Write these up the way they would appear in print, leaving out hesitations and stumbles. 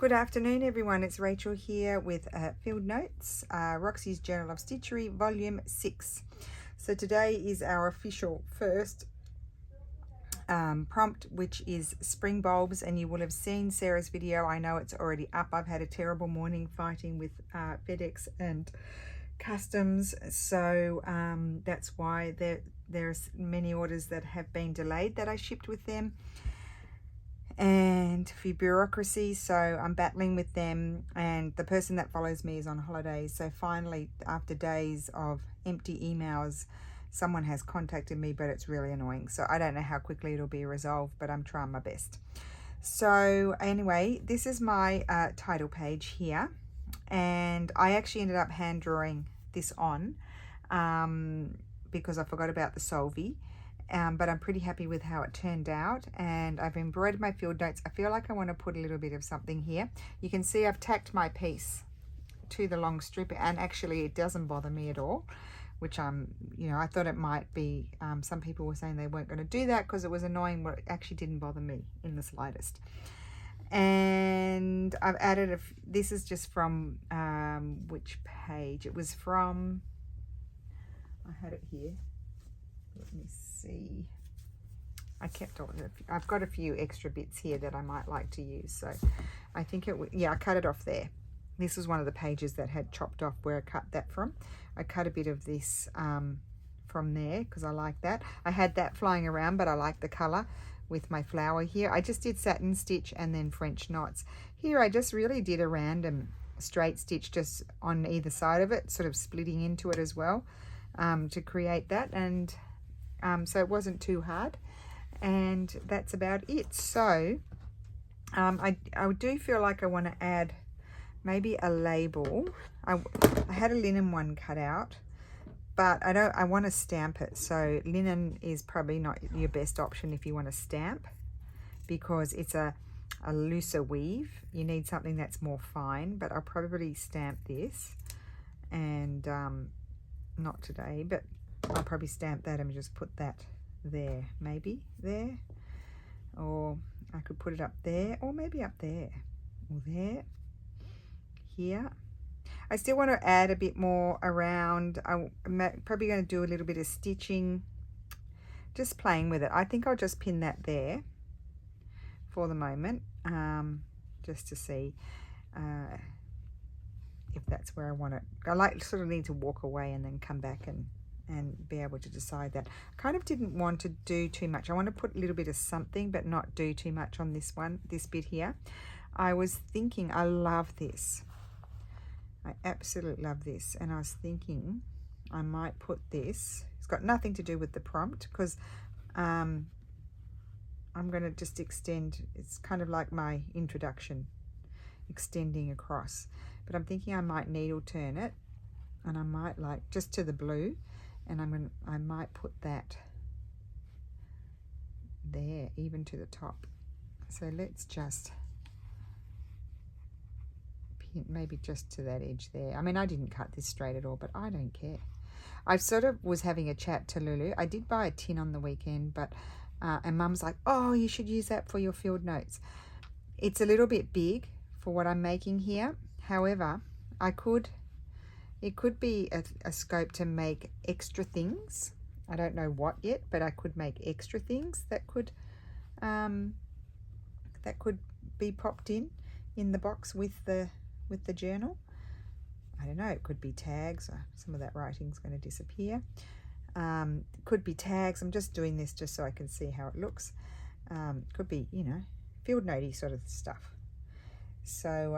Good afternoon, everyone. It's Rachel here with Field Notes, Roxy's Journal of Stitchery, Volume 6. So today is our official first prompt, which is spring bulbs, and you will have seen Sarah's video. I know it's already up. I've had a terrible morning fighting with FedEx and customs, so that's why there's many orders that have been delayed that I shipped with them, and for bureaucracy, so I'm battling with them, and the person that follows me is on holidays. So finally, after days of empty emails, someone has contacted me, but it's really annoying. So I don't know how quickly it'll be resolved, but I'm trying my best. So anyway, this is my title page here, and I actually ended up hand drawing this on because I forgot about the solvay. But I'm pretty happy with how it turned out, and I've embroidered my field notes. I feel like I want to put a little bit of something here. You can see I've tacked my piece to the long strip, and actually it doesn't bother me at all, which I thought it might be. Some people were saying they weren't going to do that because it was annoying, but it actually didn't bother me in the slightest. And I've added this is just from which page? It was from, I had it here. Let me see. I've got a few extra bits here that I might like to use. So I think I cut it off there. This was one of the pages that had chopped off where I cut that from. I cut a bit of this from there because I like that. I had that flying around, but I like the color with my flower here. I just did satin stitch and then French knots. Here I just really did a random straight stitch just on either side of it, sort of splitting into it as well, to create that. And so it wasn't too hard, and that's about it. So I do feel like I want to add maybe a label. I had a linen one cut out, but I want to stamp it. So linen is probably not your best option if you want to stamp, because it's a looser weave. You need something that's more fine, but I'll probably stamp this, and not today, but I'll probably stamp that and just put that there, maybe there, or I could put it up there, or maybe up there, or there, here. I still want to add a bit more around. I'm probably going to do a little bit of stitching, just playing with it. I think I'll just pin that there for the moment, just to see if that's where I want it. I sort of need to walk away and then come back and be able to decide that. I kind of didn't want to do too much. I want to put a little bit of something, but not do too much on this bit here. I was thinking, I love this. I absolutely love this. And I was thinking I might put this. It's got nothing to do with the prompt, because I'm going to just extend. It's kind of like my introduction, extending across. But I'm thinking I might needle turn it, and I might like just to the blue, and I might put that there, even to the top. So let's just pin maybe just to that edge there. I mean, I didn't cut this straight at all, but I don't care. I sort of was having a chat to Lulu. I did buy a tin on the weekend, but and Mum's like, oh, you should use that for your field notes. It's a little bit big for what I'm making here. However, it could be a scope to make extra things. I don't know what yet, but I could make extra things that could be popped in the box with the journal. I don't know, it could be tags. Some of that writing's going to disappear. It could be tags. I'm just doing this just so I can see how it looks. Could be, field notey sort of stuff. So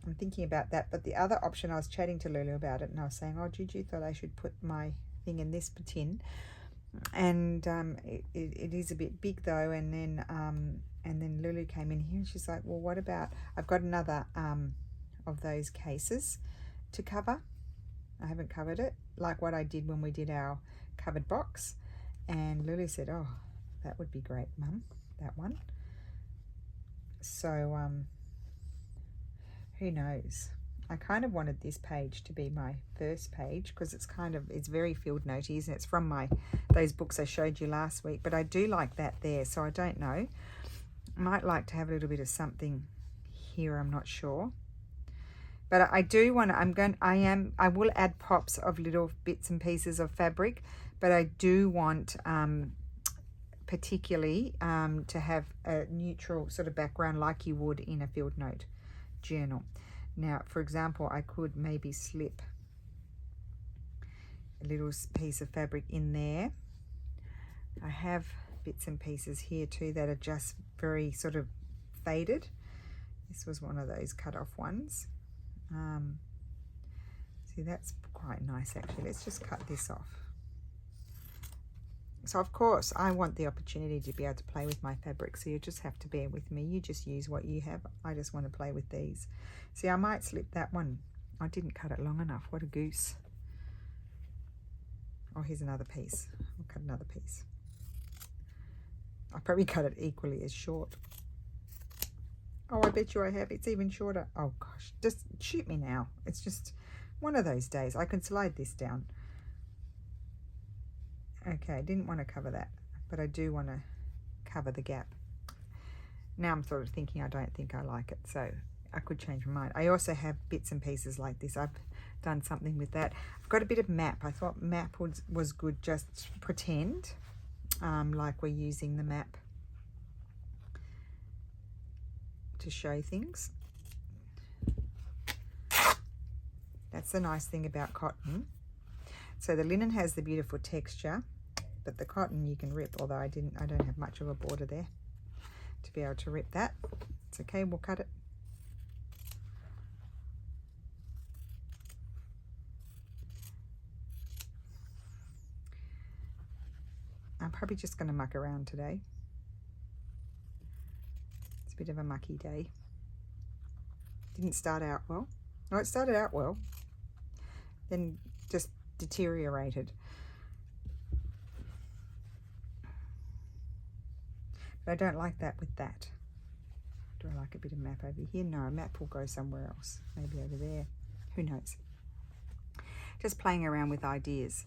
I'm thinking about that. But the other option, I was chatting to Lulu about it, and I was saying, oh, Gigi thought I should put my thing in this tin, and it is a bit big though. And then Lulu came in here and she's like, well, what about, I've got another of those cases to cover. I haven't covered it like what I did when we did our covered box. And Lulu said, oh, that would be great, Mum, that one. So who knows? I kind of wanted this page to be my first page because it's very field notey, and it's from those books I showed you last week. But I do like that there, so I don't know. I might like to have a little bit of something here, I'm not sure. But I do want to, I will add pops of little bits and pieces of fabric, but I do want particularly to have a neutral sort of background like you would in a field note journal. Now, for example, I could maybe slip a little piece of fabric in there. I have bits and pieces here too that are just very sort of faded. This was one of those cut off ones. See, that's quite nice actually. Let's just cut this off. So of course I want the opportunity to be able to play with my fabric, so you just have to bear with me. You just use what you have. I just want to play with these. See, I might slip that one. I didn't cut it long enough. What a goose. Oh, here's another piece. I'll cut another piece. I probably cut it equally as short. Oh, I bet you I have. It's even shorter. Oh gosh, just shoot me now. It's just one of those days. I can slide this down. Okay, I didn't want to cover that, but I do want to cover the gap. Now I'm sort of thinking I don't think I like it, so I could change my mind. I also have bits and pieces like this. I've done something with that. I've got a bit of map. I thought map was good. Just pretend like we're using the map to show things. That's the nice thing about cotton. So the linen has the beautiful texture, but the cotton you can rip, although I don't have much of a border there to be able to rip that. It's okay, we'll cut it. I'm probably just going to muck around today. It's a bit of a mucky day. Didn't start out well. No, it started out well, then just deteriorated. But I don't like that with that. Do I like a bit of map over here? No, a map will go somewhere else. Maybe over there. Who knows? Just playing around with ideas.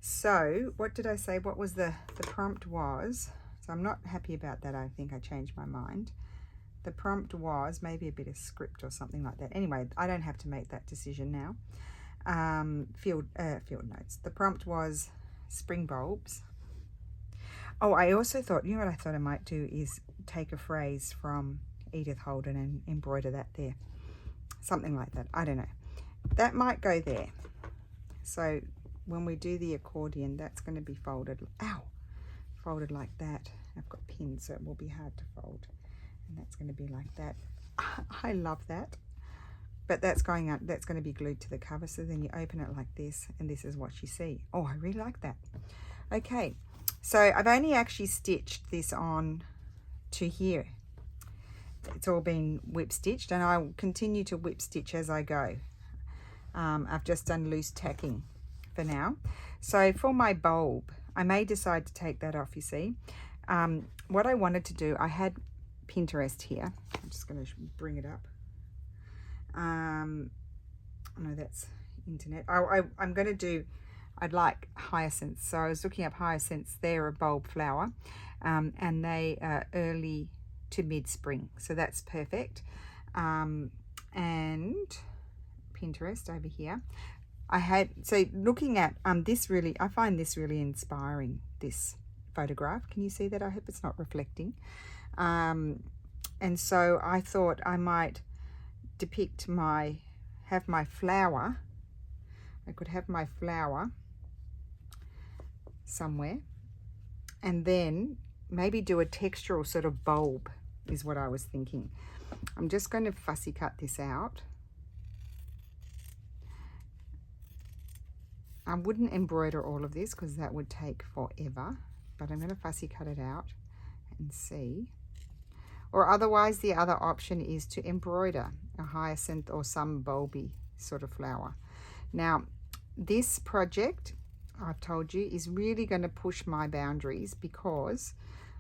So, what did I say? What was the prompt was? So I'm not happy about that. I think I changed my mind. The prompt was maybe a bit of script or something like that. Anyway, I don't have to make that decision now. Field notes. The prompt was spring bulbs. Oh, I also thought, you know what I thought I might do is take a phrase from Edith Holden and embroider that there. Something like that. I don't know. That might go there. So when we do the accordion, that's going to be folded. Ow! Folded like that. I've got pins, so it will be hard to fold. And that's going to be like that. I love that. But that's going up, that's going to be glued to the cover. So then you open it like this, and this is what you see. Oh, I really like that. Okay, so I've only actually stitched this on to here. It's all been whip stitched, and I'll continue to whip stitch as I go. I've just done loose tacking for now. So for my bulb, I may decide to take that off, you see. What I wanted to do, I had Pinterest here. I'm just going to bring it up. No, that's internet. I'm going to do, I'd like hyacinths. So I was looking up hyacinths. They're a bulb flower, and they are early to mid-spring. So that's perfect. And Pinterest over here. So looking at this really, I find this really inspiring, this photograph. Can you see that? I hope it's not reflecting. And so I thought I might depict have my flower. I could have my flower somewhere, and then maybe do a textural sort of bulb is what I was thinking. I'm just going to fussy cut this out. I wouldn't embroider all of this because that would take forever, but I'm going to fussy cut it out and see. Or otherwise, the other option is to embroider a hyacinth or some bulby sort of flower. Now, this project, I've told you, is really going to push my boundaries because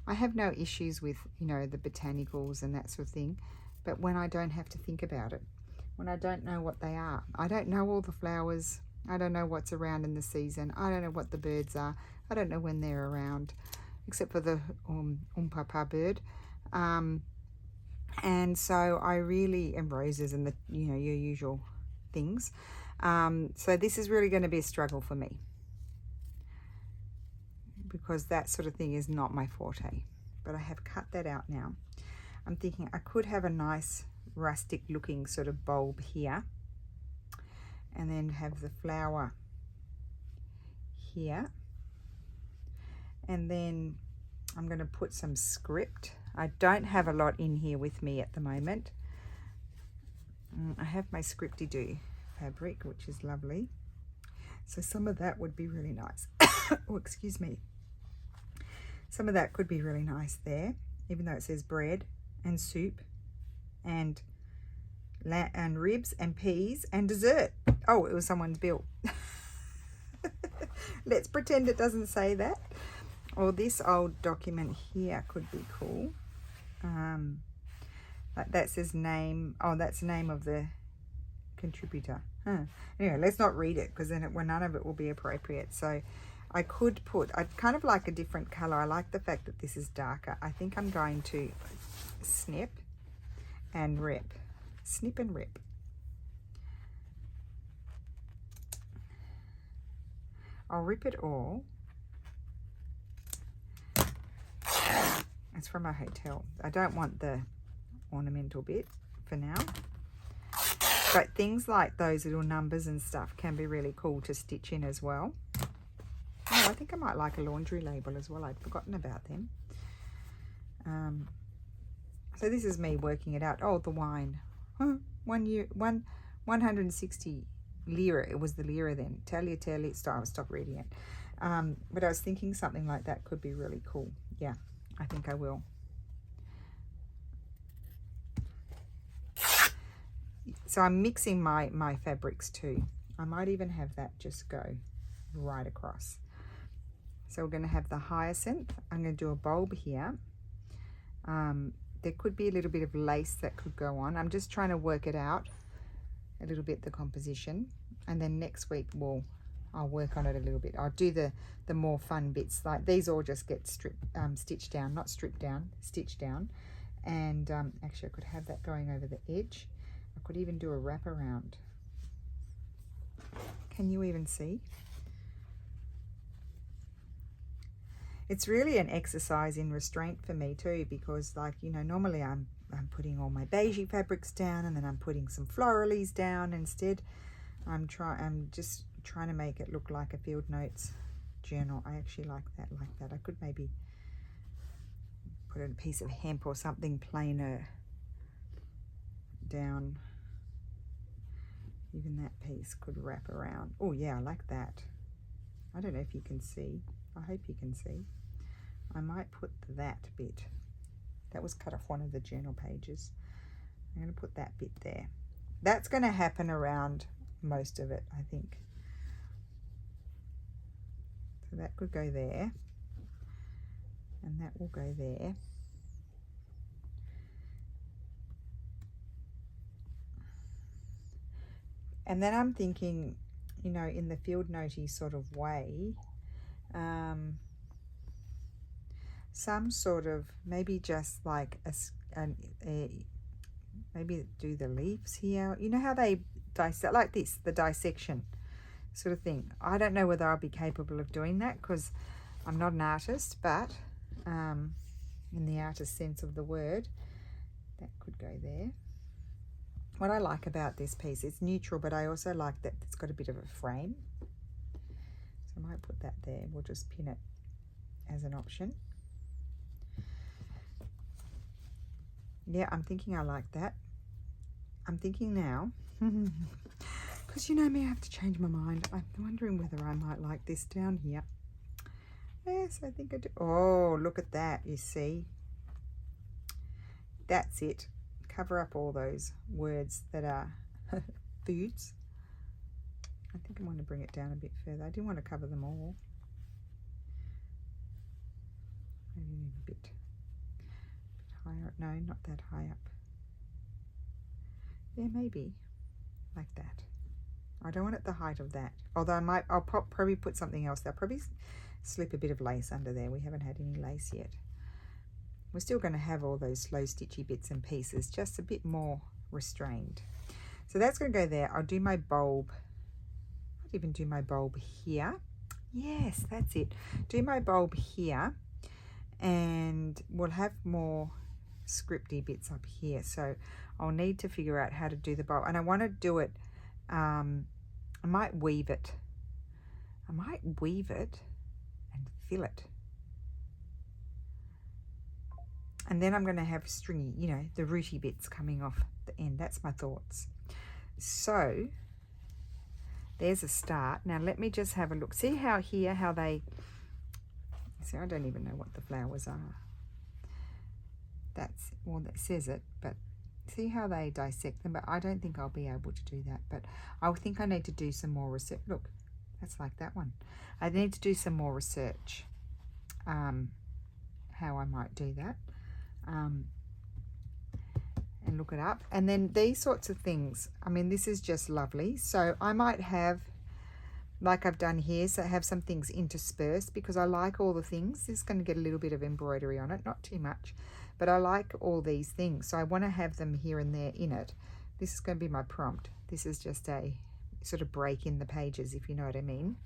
I have no issues with, you know, the botanicals and that sort of thing. But when I don't have to think about it, when I don't know what they are, I don't know all the flowers, I don't know what's around in the season, I don't know what the birds are, I don't know when they're around, except for the umpapa bird. And so I really, and roses and the, you know, your usual things. So this is really going to be a struggle for me, because that sort of thing is not my forte. But I have cut that out now. I'm thinking I could have a nice rustic looking sort of bulb here, and then have the flower here, and then I'm going to put some script. I don't have a lot in here with me at the moment. I have my Scripty-Doo fabric, which is lovely, so some of that would be really nice. Oh, excuse me. Some of that could be really nice there, even though it says bread and soup and ribs and peas and dessert. Oh, it was someone's bill. Let's pretend it doesn't say that. Or this old document here could be cool. Like that says name. Oh, that's the name of the contributor. Anyway, let's not read it, because then none of it will be appropriate. So I could put, I'd kind of like a different color. I like the fact that this is darker. I think I'm going to snip and rip. Snip and rip. I'll rip it all. It's from a hotel. I don't want the ornamental bit for now. But things like those little numbers and stuff can be really cool to stitch in as well. Oh, I think I might like a laundry label as well. I'd forgotten about them. So this is me working it out. Oh, the wine. 160 lira. It was the lira then. Talia. Stop reading it. But I was thinking something like that could be really cool. Yeah, I think I will. So I'm mixing my fabrics too. I might even have that just go right across. So we're going to have the hyacinth. I'm going to do a bulb here. There could be a little bit of lace that could go on. I'm just trying to work it out a little bit, the composition. And then next week I'll work on it a little bit. I'll do the more fun bits. Like these all just get stitched down, not stripped down, stitched down. And actually I could have that going over the edge. I could even do a wrap around. Can you even see? It's really an exercise in restraint for me too, because like, you know, normally I'm putting all my beigey fabrics down, and then I'm putting some floralies down. Instead, I'm just trying to make it look like a field notes journal. I actually like that. I could maybe put a piece of hemp or something plainer down. Even that piece could wrap around. Oh yeah, I like that. I don't know if you can see. I hope you can see. I might put that bit. That was cut off one of the journal pages. I'm going to put that bit there. That's going to happen around most of it, I think. So that could go there. And that will go there. And then I'm thinking, you know, in the field notey sort of way, some sort of, maybe just like maybe do the leaves here. You know how they dissect like this, the dissection sort of thing. I don't know whether I'll be capable of doing that, because I'm not an artist, but in the artist sense of the word, that could go there. What I like about this piece, it's neutral, but I also like that it's got a bit of a frame. So I might put that there. We'll just pin it as an option. Yeah, I'm thinking I like that. I'm thinking now, because you know me, I have to change my mind. I'm wondering whether I might like this down here. Yes, I think I do. Oh, look at that, you see. That's it. Cover up all those words that are foods. I think I want to bring it down a bit further. I didn't want to cover them all. Maybe a bit higher. No, not that high up. Yeah, maybe like that. I don't want it the height of that. Although I'll probably put something else there. I'll probably slip a bit of lace under there. We haven't had any lace yet. We're still going to have all those slow stitchy bits and pieces, just a bit more restrained. So that's going to go there. I'll do my bulb. I'll even do my bulb here. Yes, that's it. Do my bulb here, and we'll have more scripty bits up here. So I'll need to figure out how to do the bulb, and I want to do it. I might weave it. I might weave it and fill it. And then I'm going to have stringy, you know, the rooty bits coming off the end. That's my thoughts. So there's a start. Now let me just have a look. See how here, how they, see, I don't even know what the flowers are. That's, well, that says it, but see how they dissect them, but I don't think I'll be able to do that. But I think I need to do some more research. Look, that's like that one. I need to do some more research, how I might do that, and look it up. And then these sorts of things, I mean, this is just lovely. So I might have, like I've done here, so have some things interspersed, because I like all the things. This is going to get a little bit of embroidery on it, not too much, but I like all these things, so I want to have them here and there in it. This is going to be my prompt. This is just a sort of break in the pages, if you know what I mean.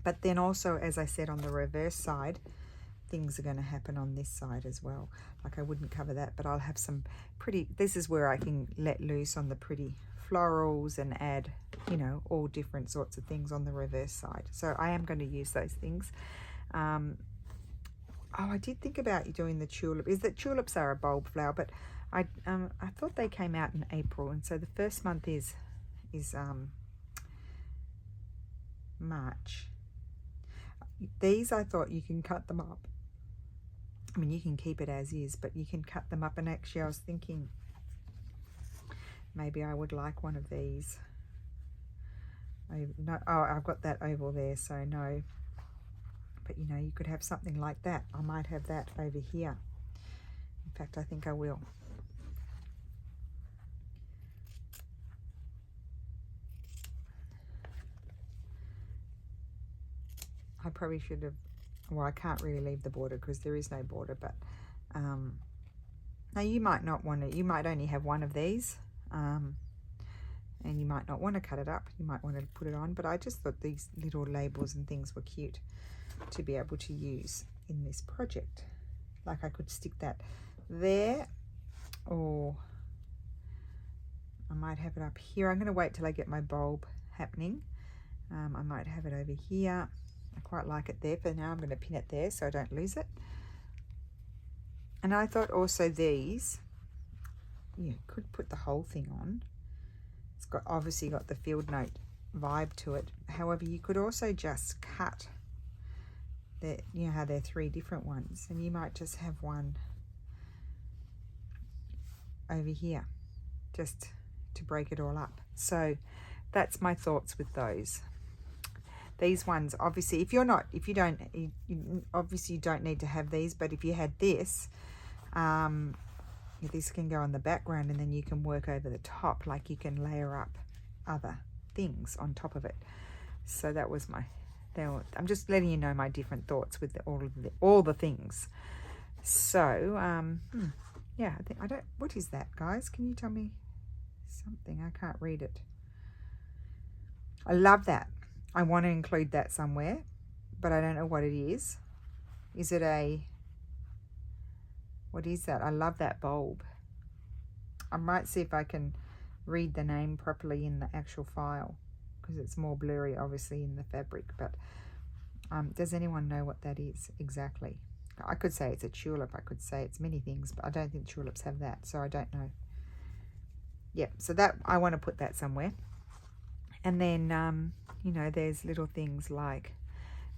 But then also, as I said, on the reverse side, things are going to happen on this side as well. Like I wouldn't cover that, but I'll have some pretty, this is where I can let loose on the pretty florals and add, you know, all different sorts of things on the reverse side. So I am going to use those things. Oh, I did think about doing the tulip. Is that tulips are a bulb flower, but I thought they came out in April, and so the first month is March. These, I thought you can cut them up. I mean, you can keep it as is, but you can cut them up. And actually, I was thinking maybe I would like one of these. No, oh, I've got that oval there, so no. But you know, you could have something like that. I might have that over here. In fact, I think I will. I probably should have, well, I can't really leave the border because there is no border, but now you might not want to, you might only have one of these, and you might not want to cut it up. You might want to put it on, but I just thought these little labels and things were cute to be able to use in this project. Like I could stick that there, or I might have it up here. I'm going to wait till I get my bulb happening. I might have it over here. I quite like it there. For now, I'm going to pin it there so I don't lose it. And I thought also these, you could put the whole thing on. It's got obviously got the field note vibe to it. However, you could also just cut the, you know how they're 3 different ones, and you might just have one over here just to break it all up. So that's my thoughts with those. These ones, obviously, if you don't need to have these, but if you had this, this can go on the background, and then you can work over the top, like you can layer up other things on top of it. So that was my, I'm just letting you know my different thoughts with all the things. So, yeah, I don't, what is that, guys? Can you tell me something? I can't read it. I love that. I want to include that somewhere, but I don't know what it is. Is it a, what is that? I love that bulb. I might see if I can read the name properly in the actual file, because it's more blurry obviously in the fabric. But does anyone know what that is exactly? I could say it's a tulip, I could say it's many things, but I don't think tulips have that, so I don't know. Yep, so that, I want to put that somewhere. And then you know, there's little things like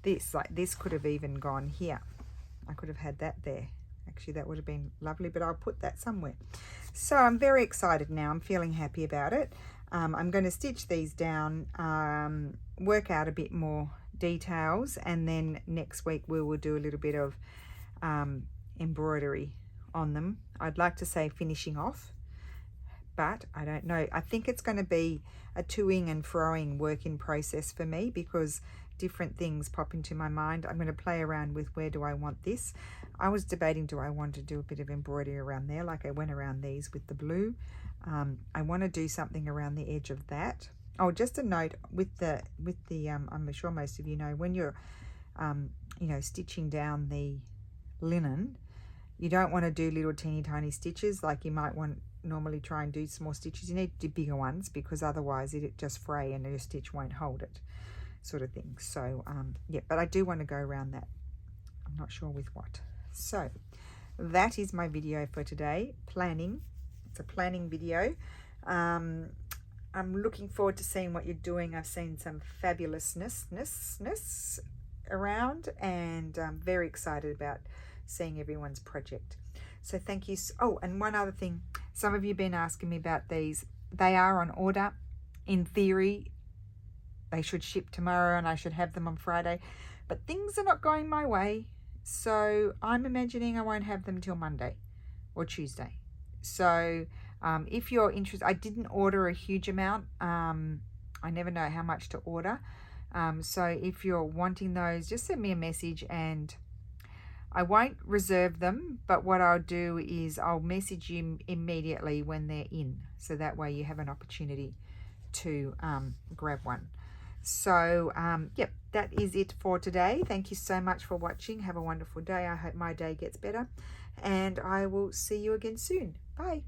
this could have even gone here. I could have had that there. Actually, that would have been lovely, but I'll put that somewhere. So I'm very excited now. I'm feeling happy about it. I'm going to stitch these down, work out a bit more details, and then next week we will do a little bit of embroidery on them. I'd like to say finishing off, but I don't know. I think it's going to be a toing and froing work in process for me, because different things pop into my mind. I'm going to play around with where do I want this. I was debating, do I want to do a bit of embroidery around there, like I went around these with the blue. I want to do something around the edge of that. Oh, just a note with the I'm sure most of you know, when you're you know, stitching down the linen, you don't want to do little teeny tiny stitches like you might want normally try and do small stitches. You need to do bigger ones because otherwise it just fray and your stitch won't hold it, sort of thing. So yeah, but I do want to go around that. I'm not sure with what. So that is my video for today, planning. It's a planning video. I'm looking forward to seeing what you're doing. I've seen some fabulousness around, and I'm very excited about seeing everyone's project. So thank you. Oh, and one other thing, some of you have been asking me about these. They are on order. In theory, they should ship tomorrow and I should have them on Friday, but things are not going my way, so I'm imagining I won't have them till Monday or Tuesday. So if you're interested, I didn't order a huge amount. I never know how much to order. So if you're wanting those, just send me a message and I won't reserve them, but what I'll do is I'll message you immediately when they're in, so that way you have an opportunity to grab one. So yep, that is it for today. Thank you so much for watching. Have a wonderful day. I hope my day gets better, and I will see you again soon. Bye.